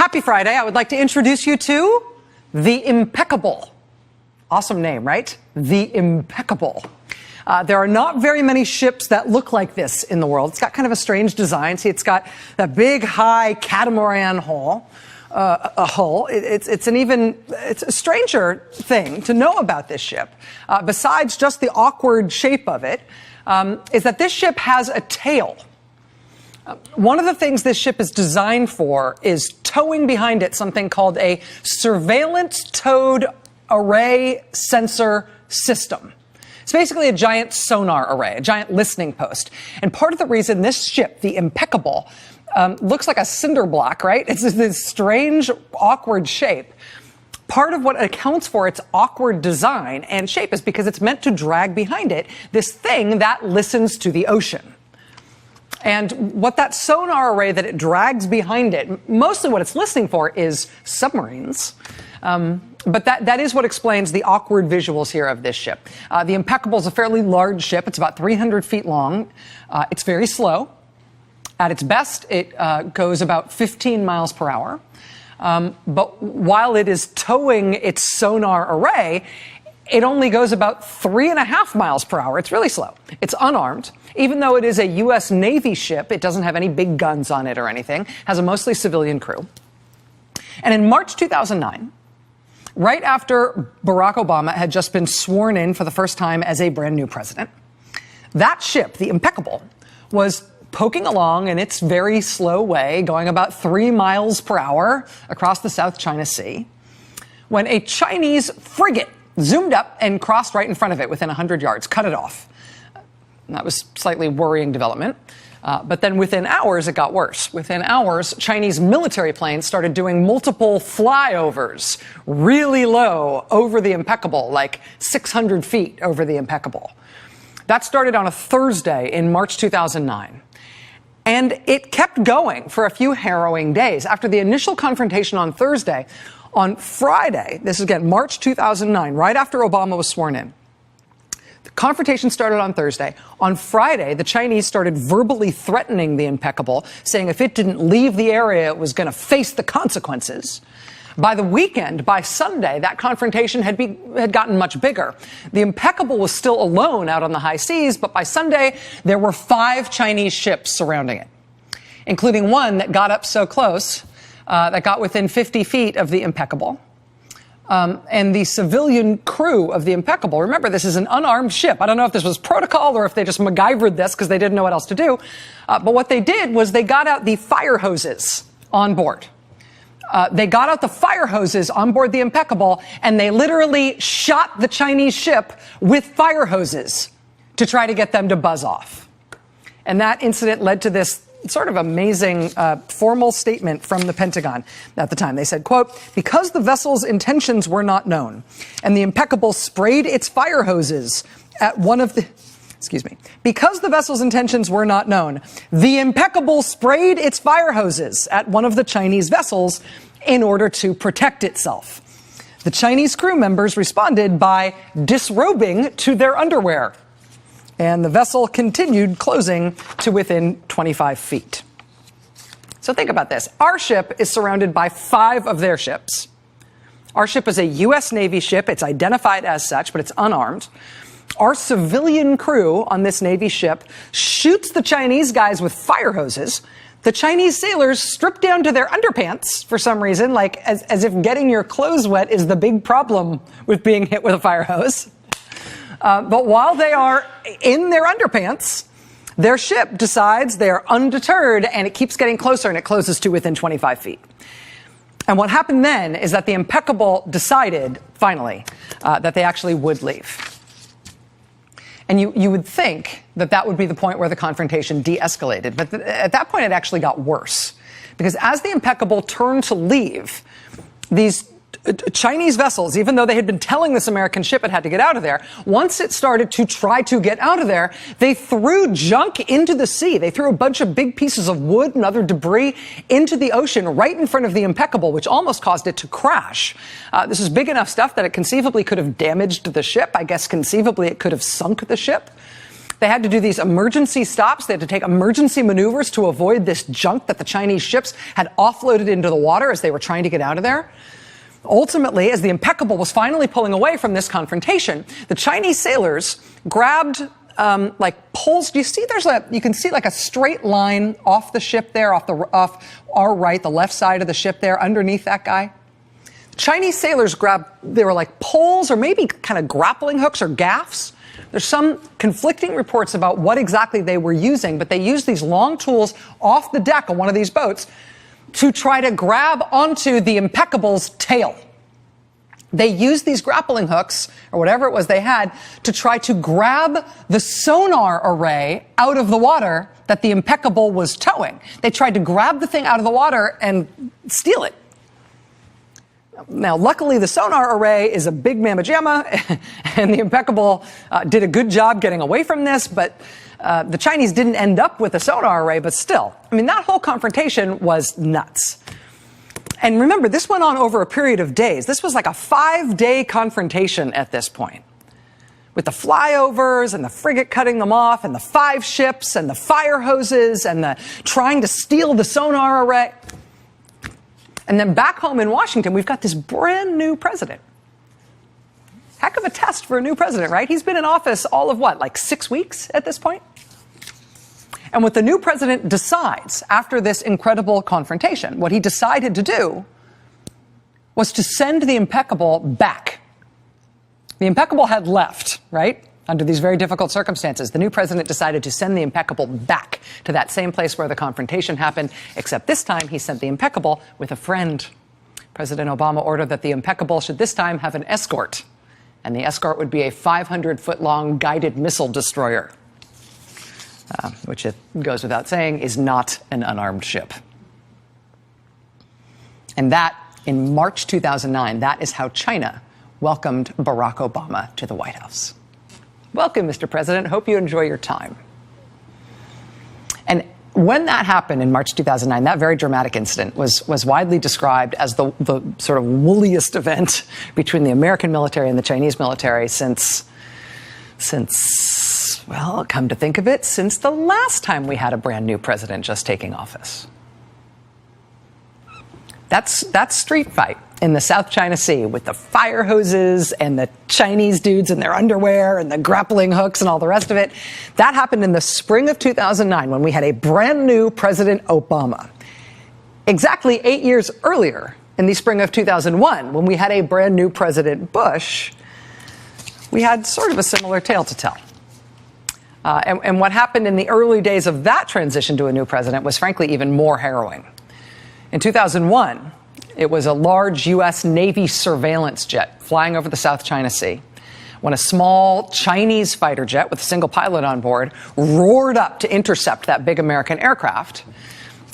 Happy Friday. I would like to introduce you to the Impeccable. Awesome name, right? The Impeccable. There are not very many ships that look like this in the world. It's got kind of a strange design. See, it's got that big, high catamaran hull. It's a stranger thing to know about this ship, besides just the awkward shape of it, is that this ship has a tail. One of the things this ship is designed for is towing behind it something called a surveillance towed array sensor system. It's basically a giant sonar array, a giant listening post. And part of the reason this ship, the Impeccable, looks like a cinder block, right? It's this strange, awkward shape. Part of what accounts for its awkward design and shape is because it's meant to drag behind it this thing that listens to the ocean. And what that sonar array that it drags behind it, mostly what it's listening for is submarines. But that is what explains the awkward visuals here of this ship. The Impeccable is a fairly large ship. It's about 300 feet long. It's very slow. At its best, it goes about 15 miles per hour. But while it is towing its sonar array, it only goes about 3.5 miles per hour. It's really slow. It's unarmed. Even though it is a U.S. Navy ship, it doesn't have any big guns on it or anything. Has a mostly civilian crew. And in March 2009, right after Barack Obama had just been sworn in for the first time as a brand new president, that ship, the Impeccable, was poking along in its very slow way, going about 3 miles per hour across the South China Sea, when a Chinese frigate zoomed up and crossed right in front of it within 100 yards, cut it off. That was slightly worrying development. But then within hours, it got worse. Within hours, Chinese military planes started doing multiple flyovers really low over the Impeccable, like 600 feet over the Impeccable. That started on a Thursday in March 2009. And it kept going for a few harrowing days. After the initial confrontation on Thursday, on Friday, this is again March 2009, right after Obama was sworn in, the confrontation started on Thursday. On Friday, the Chinese started verbally threatening the Impeccable, saying if it didn't leave the area, it was going to face the consequences. By the weekend, by Sunday, that confrontation had gotten much bigger. The Impeccable was still alone out on the high seas, but by Sunday, there were 5 Chinese ships surrounding it, including one that got up so close, that got within 50 feet of the Impeccable. And the civilian crew of the Impeccable, remember, this is an unarmed ship. I don't know if this was protocol or if they just MacGyvered this because they didn't know what else to do. But what they did was they got out the fire hoses on board. They got out the fire hoses on board the Impeccable, and they literally shot the Chinese ship with fire hoses to try to get them to buzz off. And that incident led to this sort of amazing formal statement from the Pentagon at the time. They said, quote, because the vessel's intentions were not known and the Impeccable sprayed its fire hoses at one of the, because the vessel's intentions were not known, the Impeccable sprayed its fire hoses at one of the Chinese vessels in order to protect itself. The Chinese crew members responded by disrobing to their underwear. And the vessel continued closing to within 25 feet. So think about this. Our ship is surrounded by 5 of their ships. Our ship is a U.S. Navy ship. It's identified as such, but it's unarmed. Our civilian crew on this Navy ship shoots the Chinese guys with fire hoses. The Chinese sailors strip down to their underpants for some reason, like as if getting your clothes wet is the big problem with being hit with a fire hose. But while they are in their underpants, their ship decides they are undeterred, and it keeps getting closer, and it closes to within 25 feet. And what happened then is that the Impeccable decided, finally, that they actually would leave. And you would think that that would be the point where the confrontation de-escalated. But at that point, it actually got worse. Because as the Impeccable turned to leave, these Chinese vessels, even though they had been telling this American ship it had to get out of there, once it started to try to get out of there, they threw junk into the sea. They threw a bunch of big pieces of wood and other debris into the ocean right in front of the Impeccable, which almost caused it to crash. This is big enough stuff that it conceivably could have damaged the ship. I guess conceivably it could have sunk the ship. They had to do these emergency stops. They had to take emergency maneuvers to avoid this junk that the Chinese ships had offloaded into the water as they were trying to get out of there. Ultimately, as the Impeccable was finally pulling away from this confrontation, the Chinese sailors grabbed like poles. Do you see you can see like a straight line off the ship there, off our right, the left side of the ship there, underneath that guy? Chinese sailors they were like poles or maybe kind of grappling hooks or gaffs. There's some conflicting reports about what exactly they were using, but they used these long tools off the deck of one of these boats to try to grab onto the Impeccable's tail. They used these grappling hooks, or whatever it was they had, to try to grab the sonar array out of the water that the Impeccable was towing. They tried to grab the thing out of the water and steal it. Now, luckily, the sonar array is a big mamma jamma, and the Impeccable did a good job getting away from this, but the Chinese didn't end up with a sonar array, but still. I mean, that whole confrontation was nuts. And remember, this went on over a period of days. This was like a 5-day confrontation at this point, with the flyovers and the frigate cutting them off and the 5 ships and the fire hoses and the trying to steal the sonar array. And then back home in Washington, we've got this brand new president. Heck of a test for a new president, right? He's been in office all of what, like 6 weeks at this point? And what the new president decides after this incredible confrontation, what he decided to do was to send the Impeccable back. The Impeccable had left, right? Under these very difficult circumstances. The new president decided to send the Impeccable back to that same place where the confrontation happened, except this time he sent the Impeccable with a friend. President Obama ordered that the Impeccable should this time have an escort, and the escort would be a 500-foot-long guided missile destroyer. Which it goes without saying is not an unarmed ship. And that, in March 2009, that is how China welcomed Barack Obama to the White House. Welcome, Mr. President. Hope you enjoy your time. And when that happened in March 2009, that very dramatic incident was widely described as the sort of wooliest event between the American military and the Chinese military since, well, come to think of it, since the last time we had a brand new president just taking office. That's street fight in the South China Sea with the fire hoses and the Chinese dudes in their underwear and the grappling hooks and all the rest of it. That happened in the spring of 2009 when we had a brand new President Obama. Exactly 8 years earlier, in the spring of 2001, when we had a brand new President Bush, we had sort of a similar tale to tell. And what happened in the early days of that transition to a new president was frankly even more harrowing. In 2001, it was a large U.S. Navy surveillance jet flying over the South China Sea when a small Chinese fighter jet with a single pilot on board roared up to intercept that big American aircraft.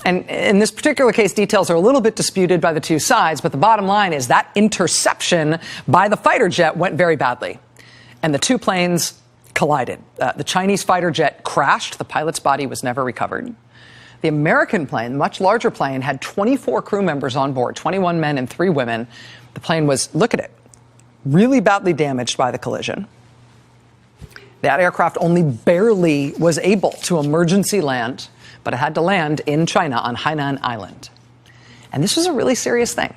And in this particular case, details are a little bit disputed by the two sides, but the bottom line is that interception by the fighter jet went very badly, and the two planes collided. The Chinese fighter jet crashed. The pilot's body was never recovered. The American plane, much larger plane, had 24 crew members on board, 21 men and 3 women. The plane was, look at it, really badly damaged by the collision. That aircraft only barely was able to emergency land, but it had to land in China on Hainan Island. And this was a really serious thing.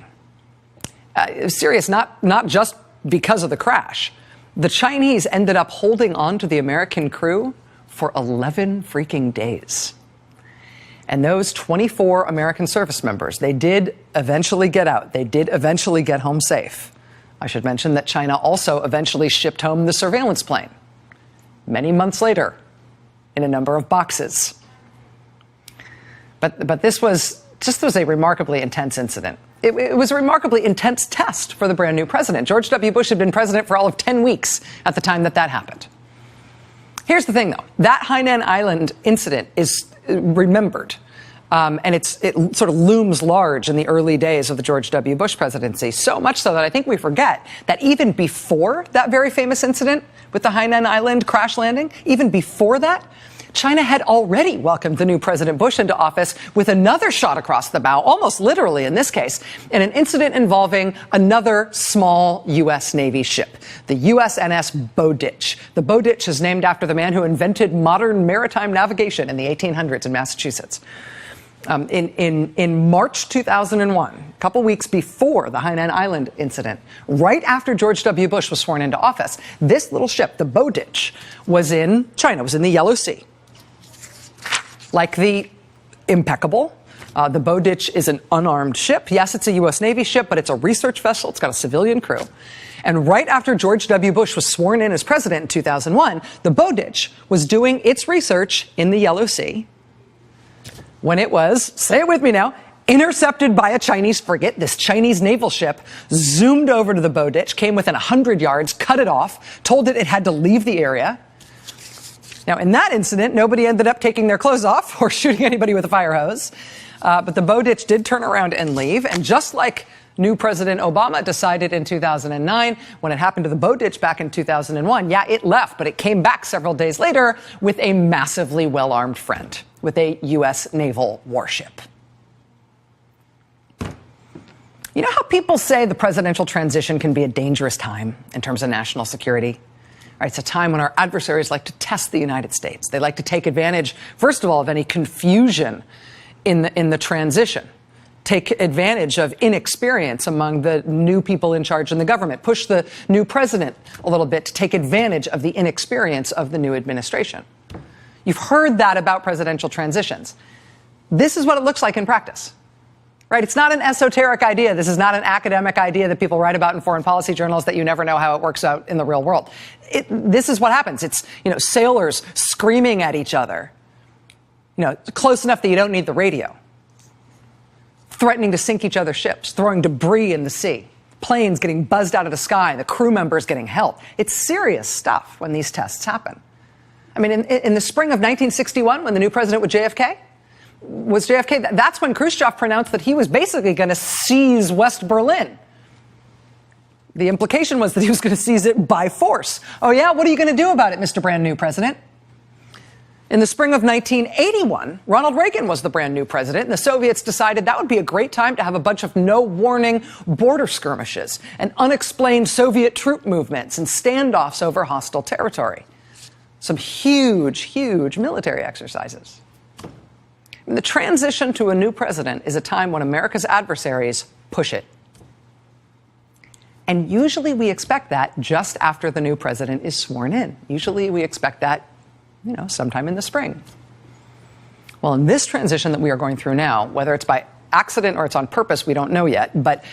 It was serious not just because of the crash. The Chinese ended up holding on to the American crew for 11 freaking days. And those 24 American service members, they did eventually get out. They did eventually get home safe. I should mention that China also eventually shipped home the surveillance plane many months later in a number of boxes. But this was a remarkably intense incident. It was a remarkably intense test for the brand new president. George W. Bush had been president for all of 10 weeks at the time that happened. Here's the thing, though. That Hainan Island incident is remembered, and it sort of looms large in the early days of the George W. Bush presidency, so much so that I think we forget that even before that very famous incident with the Hainan Island crash landing, even before that, China had already welcomed the new President Bush into office with another shot across the bow, almost literally in this case, in an incident involving another small U.S. Navy ship, the USNS Bowditch. The Bowditch is named after the man who invented modern maritime navigation in the 1800s in Massachusetts. In March 2001, a couple weeks before the Hainan Island incident, right after George W. Bush was sworn into office, this little ship, the Bowditch, was in China, was in the Yellow Sea. Like the Impeccable, the Bowditch is an unarmed ship. Yes, it's a U.S. Navy ship, but it's a research vessel. It's got a civilian crew. And right after George W. Bush was sworn in as president in 2001, the Bowditch was doing its research in the Yellow Sea when it was, say it with me now, intercepted by a Chinese frigate. This Chinese naval ship zoomed over to the Bowditch, came within 100 yards, cut it off, told it it had to leave the area. Now, in that incident, nobody ended up taking their clothes off or shooting anybody with a fire hose. But the Bowditch did turn around and leave. And just like new President Obama decided in 2009, when it happened to the Bowditch back in 2001, yeah, it left, but it came back several days later with a massively well-armed friend, with a U.S. naval warship. You know how people say the presidential transition can be a dangerous time in terms of national security? Right, it's a time when our adversaries like to test the United States. They like to take advantage, first of all, of any confusion in the transition. Take advantage of inexperience among the new people in charge in the government. Push the new president a little bit to take advantage of the inexperience of the new administration. You've heard that about presidential transitions. This is what it looks like in practice. Right? It's not an esoteric idea. This is not an academic idea that people write about in foreign policy journals that you never know how it works out in the real world. This is what happens. It's, sailors screaming at each other, close enough that you don't need the radio, threatening to sink each other's ships, throwing debris in the sea, planes getting buzzed out of the sky, the crew members getting help. It's serious stuff when these tests happen. I mean, in the spring of 1961, when the new president was JFK, that's when Khrushchev pronounced that he was basically going to seize West Berlin. The implication was that he was going to seize it by force. Oh, yeah? What are you going to do about it, Mr. Brand New President? In the spring of 1981, Ronald Reagan was the brand new president, and the Soviets decided that would be a great time to have a bunch of no-warning border skirmishes and unexplained Soviet troop movements and standoffs over hostile territory. Some huge, huge military exercises. The transition to a new president is a time when America's adversaries push it. And usually we expect that just after the new president is sworn in. Usually we expect that, sometime in the spring. Well, in this transition that we are going through now, whether it's by accident or it's on purpose, we don't know yet. But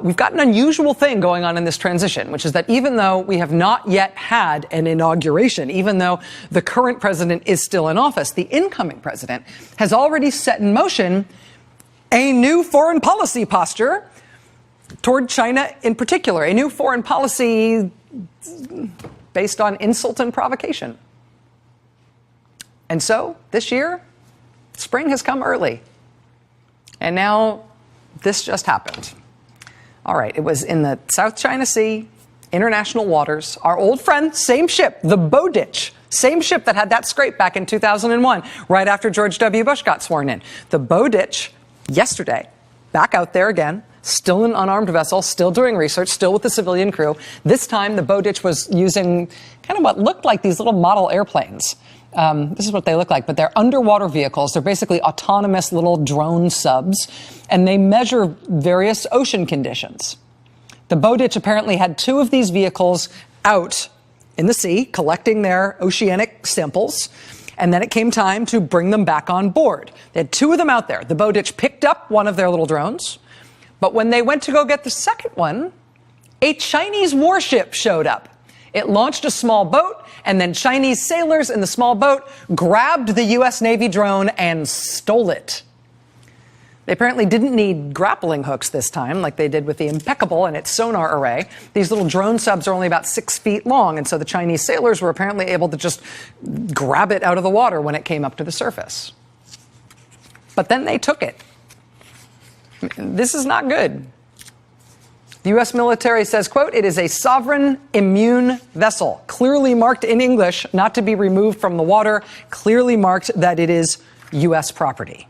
we've got an unusual thing going on in this transition, which is that even though we have not yet had an inauguration, even though the current president is still in office, the incoming president has already set in motion a new foreign policy posture toward China in particular, a new foreign policy based on insult and provocation. And so this year, spring has come early. And now this just happened. All right, it was in the South China Sea, international waters. Our old friend, same ship, the Bowditch, same ship that had that scrape back in 2001, right after George W. Bush got sworn in. The Bowditch, yesterday, back out there again, still an unarmed vessel, still doing research, still with the civilian crew. This time, the Bowditch was using kind of what looked like these little model airplanes. This is what they look like, but they're underwater vehicles. They're basically autonomous little drone subs, and they measure various ocean conditions. The Bowditch apparently had two of these vehicles out in the sea collecting their oceanic samples, and then it came time to bring them back on board. They had two of them out there. The Bowditch picked up one of their little drones, but when they went to go get the second one, a Chinese warship showed up. It launched a small boat, and then Chinese sailors in the small boat grabbed the U.S. Navy drone and stole it. They apparently didn't need grappling hooks this time, like they did with the Impeccable and its sonar array. These little drone subs are only about 6 feet long, and so the Chinese sailors were apparently able to just grab it out of the water when it came up to the surface. But then they took it. This is not good. The U.S. military says, quote, it is a sovereign immune vessel, clearly marked in English, not to be removed from the water, clearly marked that it is U.S. property.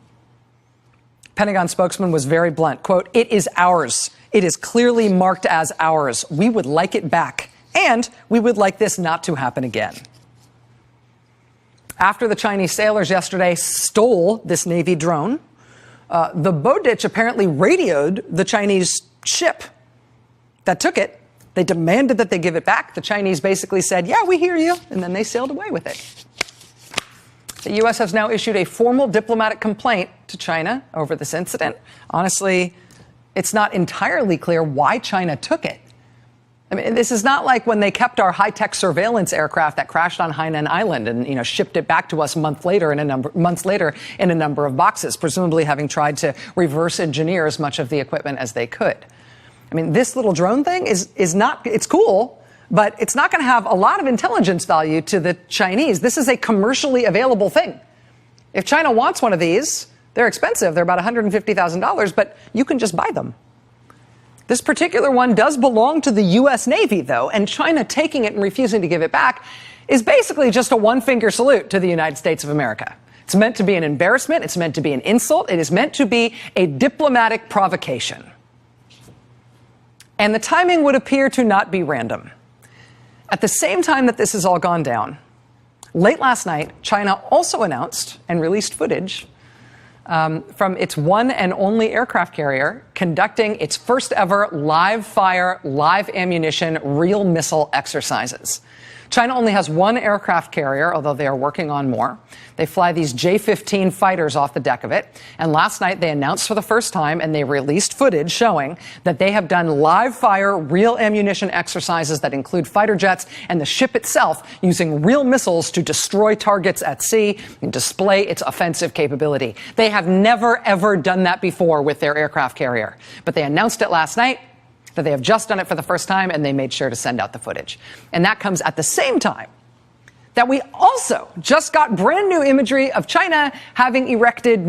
Pentagon spokesman was very blunt, quote, it is ours. It is clearly marked as ours. We would like it back, and we would like this not to happen again. After the Chinese sailors yesterday stole this Navy drone, the Bowditch apparently radioed the Chinese ship that took it. They demanded that they give it back. The Chinese basically said, yeah, we hear you, and then they sailed away with it. The U.S. has now issued a formal diplomatic complaint to China over this incident. Honestly, it's not entirely clear why China took it. I mean, this is not like when they kept our high-tech surveillance aircraft that crashed on Hainan Island and, shipped it back to us months later in a number of boxes, presumably having tried to reverse engineer as much of the equipment as they could. I mean, this little drone thing is not, it's cool, but it's not going to have a lot of intelligence value to the Chinese. This is a commercially available thing. If China wants one of these, they're expensive. They're about $150,000, but you can just buy them. This particular one does belong to the U.S. Navy, though, and China taking it and refusing to give it back is basically just a one-finger salute to the United States of America. It's meant to be an embarrassment. It's meant to be an insult. It is meant to be a diplomatic provocation. And the timing would appear to not be random. At the same time that this has all gone down, late last night, China also announced and released footage from its one and only aircraft carrier conducting its first ever live fire, live ammunition, real missile exercises. China only has one aircraft carrier, although they are working on more. They fly these J-15 fighters off the deck of it. And last night they announced for the first time, and they released footage showing that they have done live fire, real ammunition exercises that include fighter jets and the ship itself using real missiles to destroy targets at sea and display its offensive capability. They have never, ever done that before with their aircraft carrier. But they announced it last night, that they have just done it for the first time, and they made sure to send out the footage. And that comes at the same time that we also just got brand new imagery of China having erected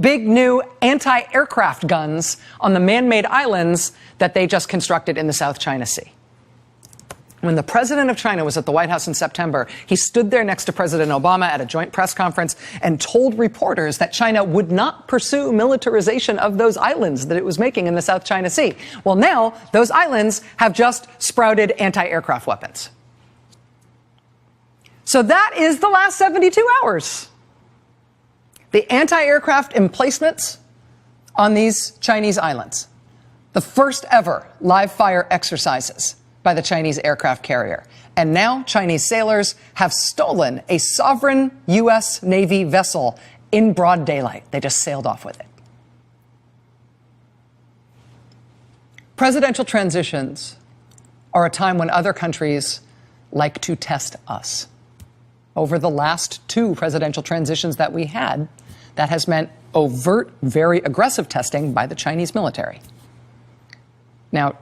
big new anti-aircraft guns on the man-made islands that they just constructed in the South China Sea. When the president of China was at the White House in September, he stood there next to President Obama at a joint press conference and told reporters that China would not pursue militarization of those islands that it was making in the South China Sea. Well, now those islands have just sprouted anti-aircraft weapons. So that is the last 72 hours. The anti-aircraft emplacements on these Chinese islands. The first ever live fire exercises by the Chinese aircraft carrier. And now Chinese sailors have stolen a sovereign U.S. Navy vessel in broad daylight. They just sailed off with it. Presidential transitions are a time when other countries like to test us. Over the last two presidential transitions that we had, that has meant overt, very aggressive testing by the Chinese military. Now,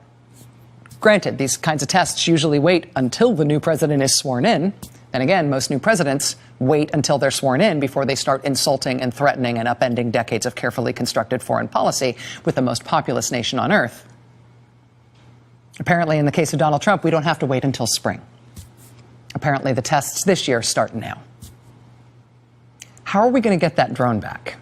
granted, these kinds of tests usually wait until the new president is sworn in. And again, most new presidents wait until they're sworn in before they start insulting and threatening and upending decades of carefully constructed foreign policy with the most populous nation on earth. Apparently, in the case of Donald Trump, we don't have to wait until spring. Apparently, the tests this year start now. How are we going to get that drone back?